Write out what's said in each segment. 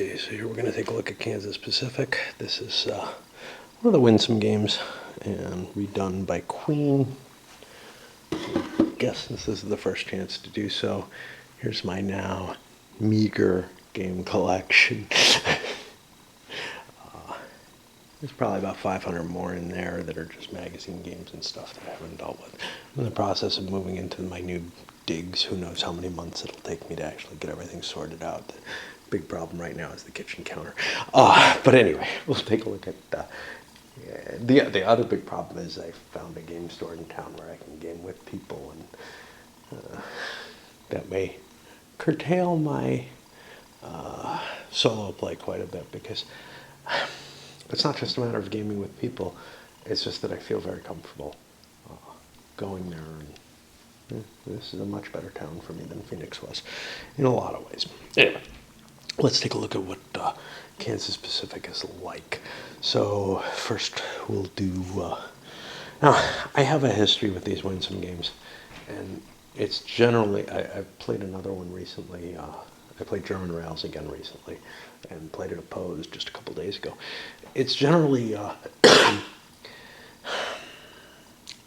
Okay, so here we're going to take a look at Kansas Pacific. This is one of the Winsome games, and redone by Queen. I guess this is the first chance to do so. Here's my now meager game collection. There's probably about 500 more in there that are just magazine games and stuff that I haven't dealt with. I'm in the process of moving into my new digs. Who knows how many months it'll take me to actually get everything sorted out. The big problem right now is the kitchen counter. But anyway, we'll take a look at the other big problem is I found a game store in town where I can game with people, and that may curtail my solo play quite a bit, because it's not just a matter of gaming with people, it's just that I feel very comfortable going there, and this is a much better town for me than Phoenix was in a lot of ways. Anyway, let's take a look at what Kansas Pacific is like. So first we'll do, now I have a history with these Winsome games, and it's generally, I've played another one recently. I played German Rails again recently, and played it opposed just a couple days ago. It's generally,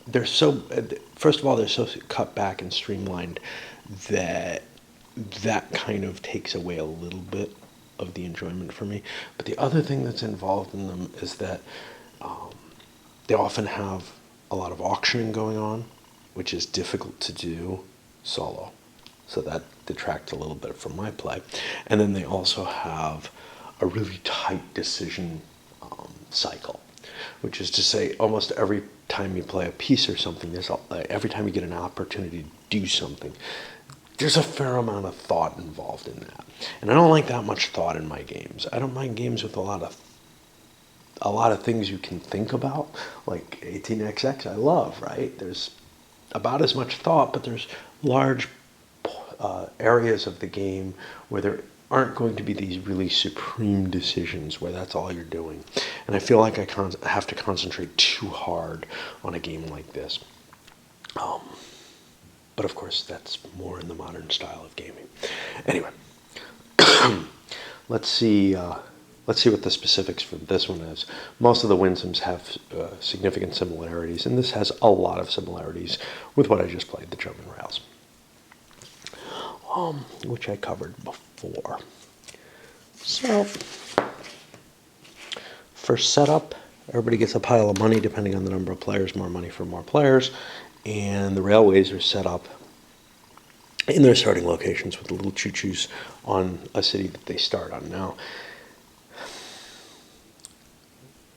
they're so, first of all, they're so cut back and streamlined that kind of takes away a little bit of the enjoyment for me. But the other thing that's involved in them is that they often have a lot of auctioning going on, which is difficult to do solo. So that detracts a little bit from my play. And then they also have a really tight decision cycle, which is to say almost every time you play a piece or something, every time you get an opportunity to do something, there's a fair amount of thought involved in that. And I don't like that much thought in my games. I don't mind games with a lot of things you can think about, like 18XX I love, right? There's about as much thought, but there's large areas of the game where there aren't going to be these really supreme decisions where that's all you're doing. And I feel like I have to concentrate too hard on a game like this. But of course, that's more in the modern style of gaming. Anyway, let's see what the specifics for this one is. Most of the Winsomes have significant similarities, and this has a lot of similarities with what I just played, the German Rails, which I covered before. So, first setup, everybody gets a pile of money depending on the number of players, more money for more players, and the railways are set up in their starting locations with the little choo-choos on a city that they start on. Now,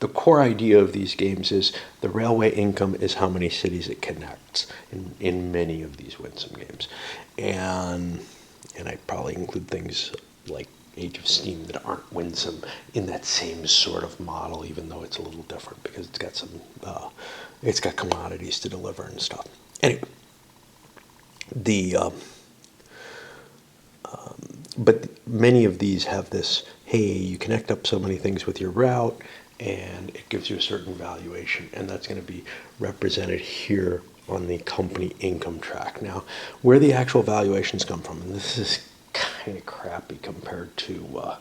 the core idea of these games is the railway income is how many cities it connects in many of these Winsome games. And I probably include things like Age of Steam that aren't Winsome in that same sort of model, even though it's a little different because it's got some, it's got commodities to deliver and stuff. Anyway, but many of these have this, hey, you connect up so many things with your route, and it gives you a certain valuation, and that's going to be represented here on the company income track. Now, where the actual valuations come from, and this is kind of crappy compared to,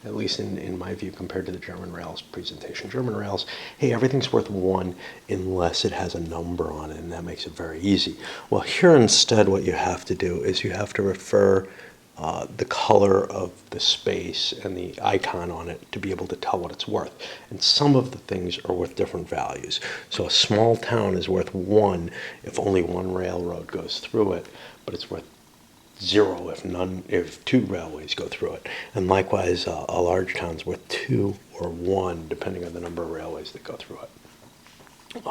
at least in my view, compared to the German Rails presentation. German Rails, hey, everything's worth 1 unless it has a number on it, and that makes it very easy. Well, here instead what you have to do is you have to refer the color of the space and the icon on it to be able to tell what it's worth. And some of the things are worth different values. So a small town is worth 1 if only 1 railroad goes through it, but it's worth 0 if 2 railways go through it. And likewise, a large town's worth 2 or 1, depending on the number of railways that go through it.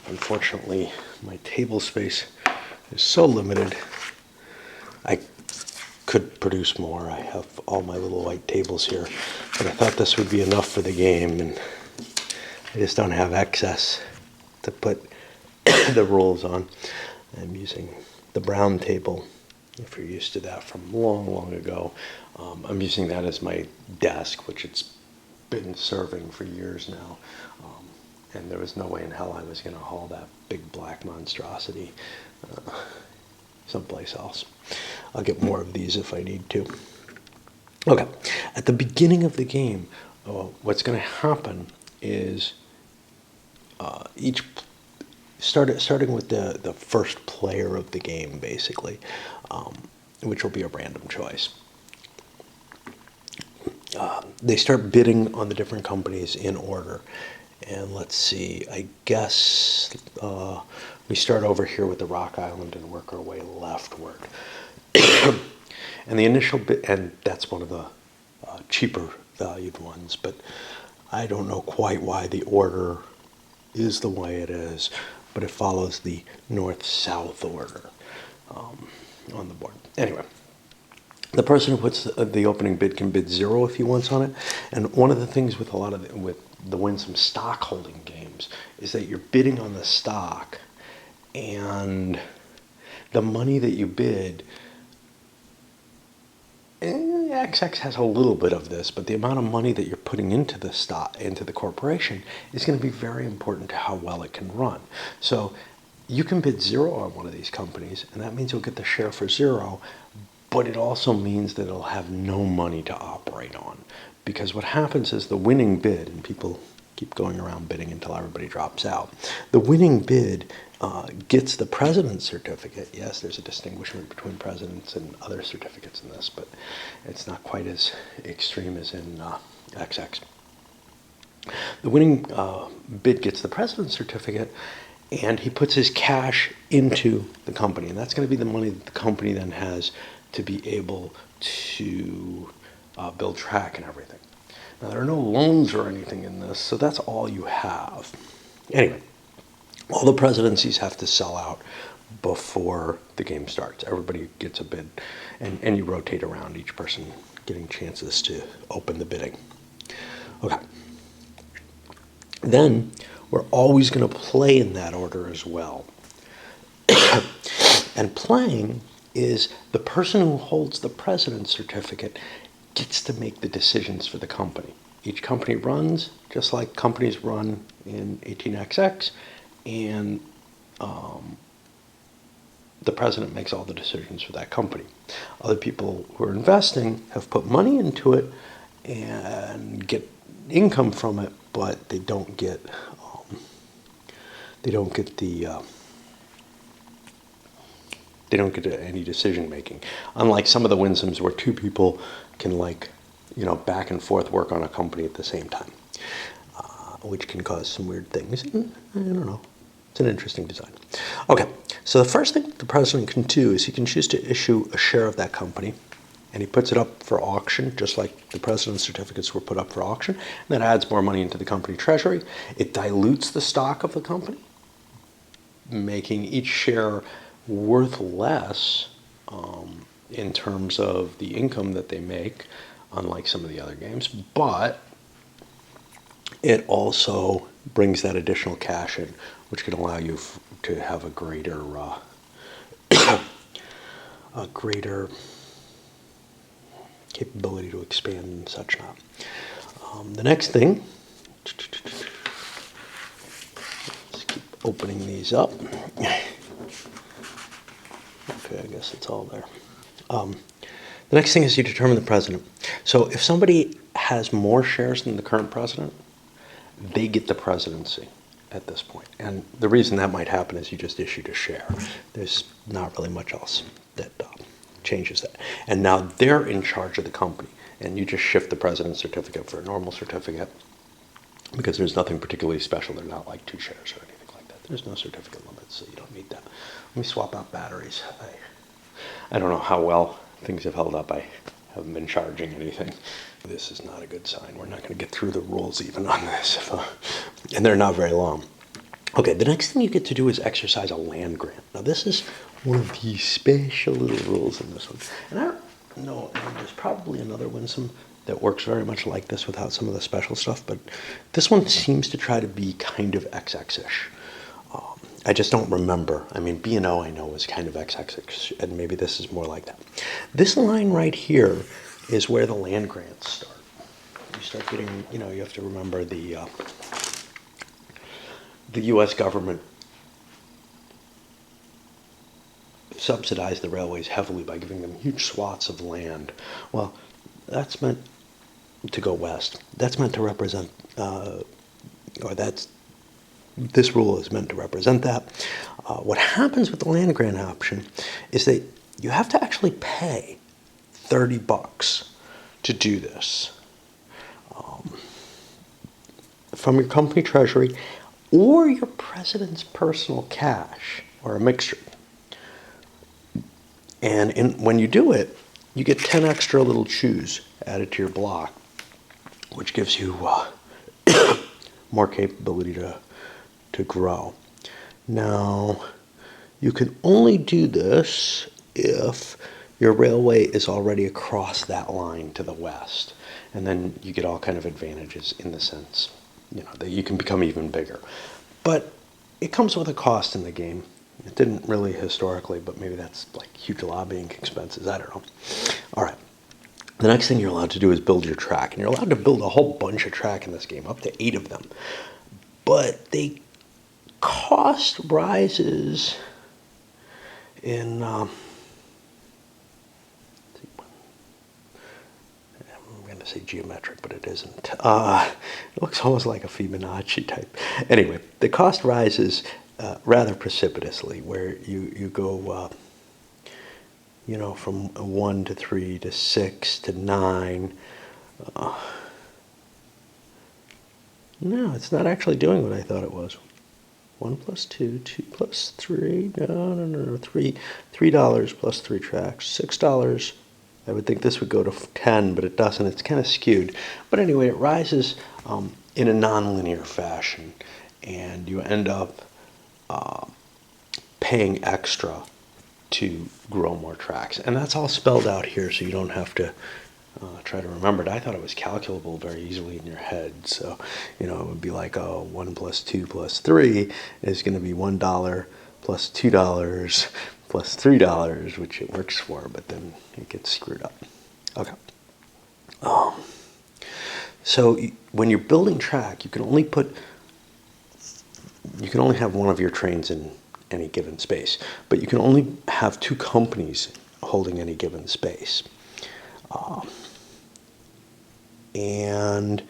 Unfortunately, my table space is so limited. I could produce more. I have all my little white tables here, but I thought this would be enough for the game, and I just don't have access to put the rules on. I'm using the brown table, if you're used to that from long, long ago. I'm using that as my desk, which it's been serving for years now. And there was no way in hell I was going to haul that big black monstrosity someplace else. I'll get more of these if I need to. Okay, at the beginning of the game, what's going to happen is each starting with the first player of the game, basically, which will be a random choice. They start bidding on the different companies in order. And let's see, I guess we start over here with the Rock Island and work our way leftward. And the initial bid, and that's one of the cheaper valued ones, but I don't know quite why the order is the way it is, but it follows the north-south order on the board. Anyway, the person who puts the opening bid can bid 0 if he wants on it. And one of the things with with the Winsome stock holding games is that you're bidding on the stock, and the money that you bid, XX has a little bit of this, but the amount of money that you're putting into the stock, into the corporation, is going to be very important to how well it can run. So you can bid 0 on one of these companies, and that means you'll get the share for 0, but it also means that it'll have no money to operate on. Because what happens is the winning bid, and people keep going around bidding until everybody drops out, the winning bid gets the president's certificate. Yes, there's a distinguishment between presidents and other certificates in this, but it's not quite as extreme as in XX. The winning bid gets the president's certificate, and he puts his cash into the company, and that's going to be the money that the company then has to be able to build track and everything. Now, there are no loans or anything in this, so that's all you have. Anyway, all the presidencies have to sell out before the game starts. Everybody gets a bid, and you rotate around, each person getting chances to open the bidding. Okay. Then we're always going to play in that order as well. And playing is the person who holds the president's certificate gets to make the decisions for the company. Each company runs just like companies run in 18XX, and the president makes all the decisions for that company. Other people who are investing have put money into it and get income from it, but they don't get any decision making. Unlike some of the Winsomes where two people can back and forth work on a company at the same time, which can cause some weird things. I don't know. It's an interesting design. Okay, so the first thing the president can do is he can choose to issue a share of that company, and he puts it up for auction, just like the president's certificates were put up for auction. And that adds more money into the company treasury. It dilutes the stock of the company, making each share worth less in terms of the income that they make, unlike some of the other games. But it also brings that additional cash in, which can allow you to have a greater capability to expand and such not. The next thing, let's keep opening these up. Okay, I guess it's all there. The next thing is you determine the president. So if somebody has more shares than the current president, they get the presidency at this point. And the reason that might happen is you just issued a share. There's not really much else that changes that. And now they're in charge of the company, and you just shift the president's certificate for a normal certificate because there's nothing particularly special. They're not like 2 shares or anything like that. There's no certificate limits, so you don't need that. Let me swap out batteries. I don't know how well things have held up. I haven't been charging anything. This is not a good sign. We're not going to get through the rules even on this, and they're not very long. Okay, the next thing you get to do is exercise a land grant. Now, this is one of the special little rules in this one. And I don't know, there's probably another Winsome that works very much like this without some of the special stuff, but this one seems to try to be kind of XX-ish. I just don't remember. I mean, B&O I know is kind of XX, and maybe this is more like that. This line right here is where the land grants start. You start getting, you have to remember the U.S. government subsidized the railways heavily by giving them huge swaths of land. Well, that's meant to go west. That's meant to represent, this rule is meant to represent that. What happens with the land grant option is that you have to actually pay $30 to do this from your company treasury or your president's personal cash, or a mixture. And when you do it, you get 10 extra little chews added to your block, which gives you more capability to grow. Now, you can only do this if your railway is already across that line to the west. And then you get all kind of advantages in the sense, that you can become even bigger. But it comes with a cost in the game. It didn't really historically, but maybe that's like huge lobbying expenses. I don't know. All right. The next thing you're allowed to do is build your track. And you're allowed to build a whole bunch of track in this game, up to 8 of them. But the cost rises in... I'm going to say geometric, but it isn't. It looks almost like a Fibonacci type. Anyway, the cost rises rather precipitously, where you go, from 1 to 3 to 6 to 9. No, it's not actually doing what I thought it was. 1 plus 2, 2 plus 3. No. $3 plus 3 tracks. $6. I would think this would go to 10, but it doesn't. It's kind of skewed. But anyway, it rises in a nonlinear fashion, and you end up paying extra to grow more tracks. And that's all spelled out here, so you don't have to try to remember it. I thought it was calculable very easily in your head. So, it would be like, 1 plus 2 plus 3 is going to be $1 plus $2 plus $3, which it works for, but then it gets screwed up. Okay. So when you're building track, you can only have one of your trains in any given space, but you can only have 2 companies holding any given space. And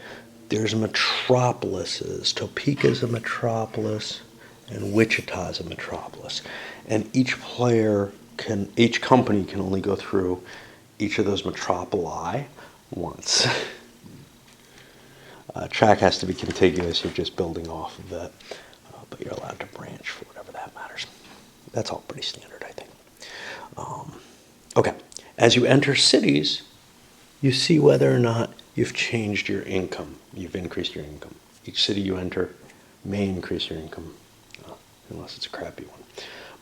there's metropolises. Topeka's a metropolis, and Wichita's a metropolis. And each company can only go through each of those metropoli once. Track has to be contiguous. You're just building off of it, but you're allowed to branch for whatever that matters. That's all pretty standard, I think. Okay. As you enter cities, you see whether or not you've changed your income. You've increased your income. Each city you enter may increase your income, unless it's a crappy one.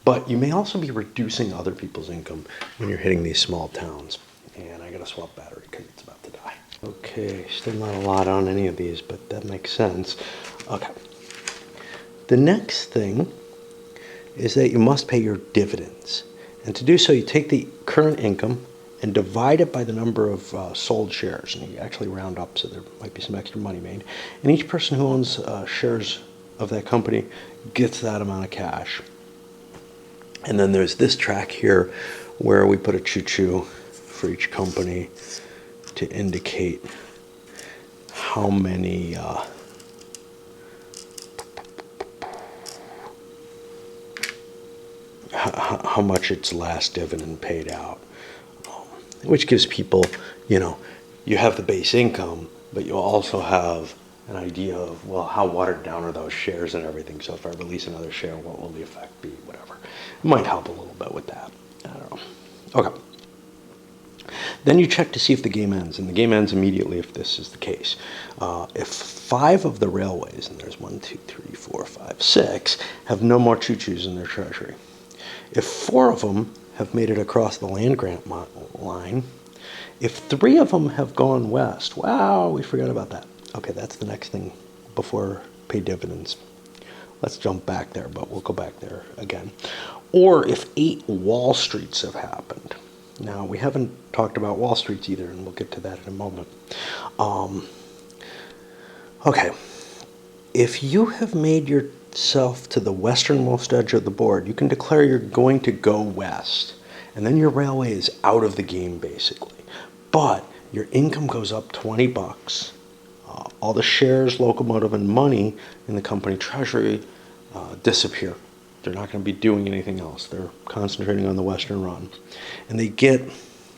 But you may also be reducing other people's income when you're hitting these small towns. And I gotta swap battery because it's about to die. Okay, still not a lot on any of these, but that makes sense. Okay. The next thing is that you must pay your dividends. And to do so, you take the current income and divide it by the number of sold shares. And you actually round up, so there might be some extra money made. And each person who owns shares of that company gets that amount of cash. And then there's this track here where we put a choo-choo for each company to indicate how many how much its last dividend paid out, which gives people, you have the base income, but you also have an idea of, well, how watered down are those shares and everything. So if I release another share, what will the effect be? Whatever. It might help a little bit with that. I don't know. Okay. Then you check to see if the game ends, and the game ends immediately if this is the case. If 5 of the railways, and there's 1, 2, 3, 4, 5, 6, have no more choo-choos in their treasury. If 4 of them have made it across the land grant line, if 3 of them have gone west, wow, we forgot about that. Okay, that's the next thing before pay dividends. Let's jump back there, but we'll go back there again. Or if 8 Wall Streets have happened. Now, we haven't talked about Wall Streets either, and we'll get to that in a moment. Okay, if you have made yourself to the westernmost edge of the board, you can declare you're going to go west, and then your railway is out of the game, basically. But your income goes up $20. All the shares, locomotive, and money in the company treasury disappear. They're not going to be doing anything else. They're concentrating on the Western run. And they get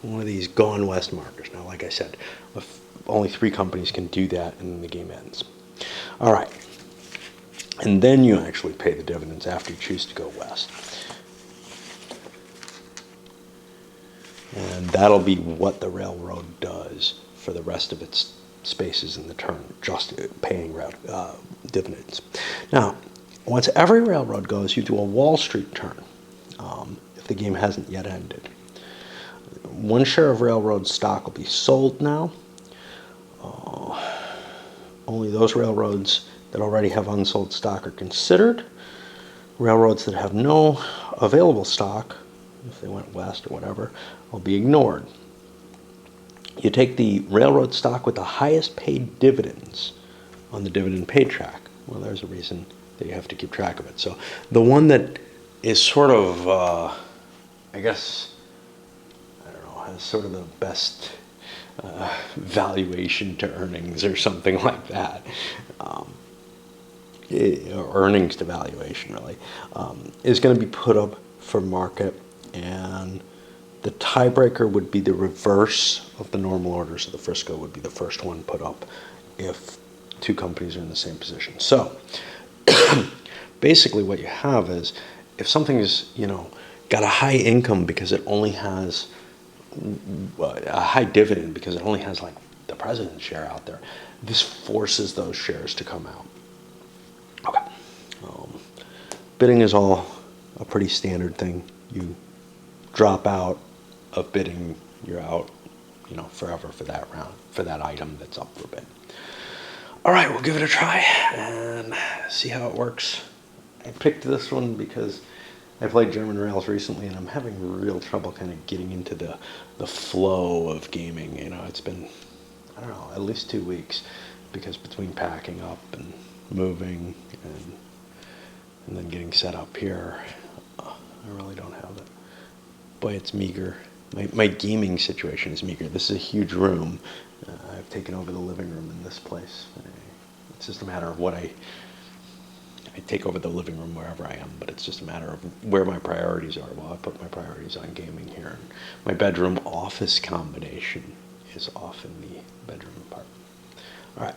one of these Gone West markers. Now, like I said, only 3 companies can do that, and then the game ends. All right. And then you actually pay the dividends after you choose to go west. And that'll be what the railroad does for the rest of its spaces in the turn, just paying dividends. Now, once every railroad goes, you do a Wall Street turn, if the game hasn't yet ended. 1 share of railroad stock will be sold now. Only those railroads that already have unsold stock are considered. Railroads that have no available stock, if they went west or whatever, will be ignored. You take the railroad stock with the highest paid dividends on the dividend paid track. Well, there's a reason that you have to keep track of it. So the one that is sort of, I guess, I don't know, has sort of the best valuation to earnings or something like that, or earnings to valuation really, is going to be put up for market, and the tiebreaker would be the reverse of the normal order. So the Frisco would be the first one put up if 2 companies are in the same position. So basically what you have is, if something is, got a high income because it only has a high dividend because it only has like the president's share out there, this forces those shares to come out. Okay. Bidding is all a pretty standard thing. You drop out of bidding, you're out, forever for that round, for that item that's up for bid. All right, we'll give it a try and see how it works. I picked this one because I played German Rails recently, and I'm having real trouble kind of getting into the flow of gaming. It's been, I don't know, at least 2 weeks, because between packing up and moving and then getting set up here, I really don't have it. Boy, it's meager. My gaming situation is meager. This is a huge room. I've taken over the living room in this place. It's just a matter of what I take over the living room wherever I am, but it's just a matter of where my priorities are. Well, I put my priorities on gaming here. And my bedroom office combination is off in the bedroom part. All right.